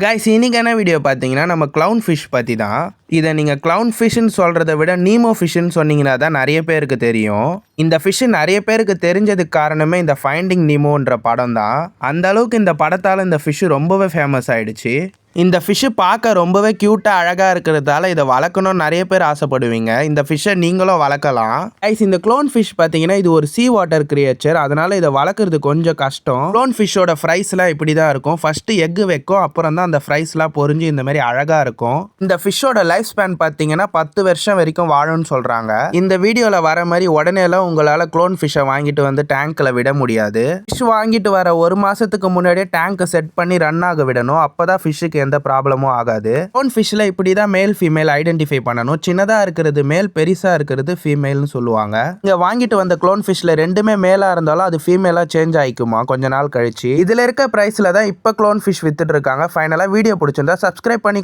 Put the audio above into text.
Guys இன்னைக்கான video பார்த்தீங்கன்னா நம்ம க்ளவுன் ஃபிஷ் பற்றி தான். இதை நீங்கள் க்ளவுன் ஃபிஷ்ன்னு சொல்கிறத விட நீமோ ஃபிஷ்ன்னு சொன்னீங்கன்னா தான் நிறைய பேருக்கு தெரியும். இந்த ஃபிஷ் நிறைய பேருக்கு தெரிஞ்சதுக்கு காரணமே இந்த ஃபைண்டிங் நீமோன்ற படம் தான். அந்த அளவுக்கு இந்த படத்தால் இந்த ஃபிஷ் ரொம்பவே ஃபேமஸ் ஆயிடுச்சு. இந்த ஃபிஷ்ஷு பார்க்க ரொம்பவே க்யூட்டாக அழகாக இருக்கிறதால இதை வளர்க்கணும்னு நிறைய பேர் ஆசைப்படுவீங்க. இந்த ஃபிஷ்ஷை நீங்களும் வளர்க்கலாம். கைஸ் இந்த க்ளோன் ஃபிஷ் பார்த்தீங்கன்னா இது ஒரு சீ வாட்டர் கிரியேச்சர், அதனால இதை வளர்க்குறது கொஞ்சம் கஷ்டம். க்ளோன் ஃபிஷ்ஷோட ஃப்ரைஸ்லாம் இப்படி தான் இருக்கும். ஃபஸ்ட்டு எக்கு வைக்கும், அப்புறம் தான் அந்த ஃப்ரைஸ்லாம் பொரிஞ்சு இந்த மாதிரி அழகாக இருக்கும். இந்த ஃபிஷ்ஷோட லைஃப் ஸ்பேன் பார்த்தீங்கன்னா 10 வருஷம் வரைக்கும் வாழும்னு சொல்கிறாங்க. இந்த வீடியோவில் வர மாதிரி உடனேலாம் உங்களால் க்ளோன் ஃபிஷ்ஷை வாங்கிட்டு வந்து டேங்க்கில் விட முடியாது. ஃபிஷ் வாங்கிட்டு வர 1 மாதத்துக்கு முன்னாடியே டேங்க்கை செட் பண்ணி ரன் ஆக விடணும். அப்போ தான் ஃபிஷ்ஷுக்கு எந்த ப்ராப்ளமும் ஆகாது. க்ளோன் ஃபிஷ்ல இப்படி தான் மேல் ஃபீமேல் ஐடென்டிஃபை பண்ணணும். சின்னதா இருக்கிறது மேல், பெருசா இருக்கிறது ஃபீமேல்னு சொல்லுவாங்க. இங்க வாங்கிட்டு வந்த க்ளோன் ஃபிஷ்ல ரெண்டுமே மேலா இருந்தாலும் அது ஃபீமேலா சேஞ்ச் ஆயிக்குமா கொஞ்ச நாள் கழிச்சு. இதுல இருக்க பிரைஸ்ல தான் இப்ப க்ளோன் ஃபிஷ் வித்துட்டு இருக்காங்க. ஃபைனலா வீடியோ பிடிச்சிருந்தா சப்ஸ்கிரைப் பண்ணி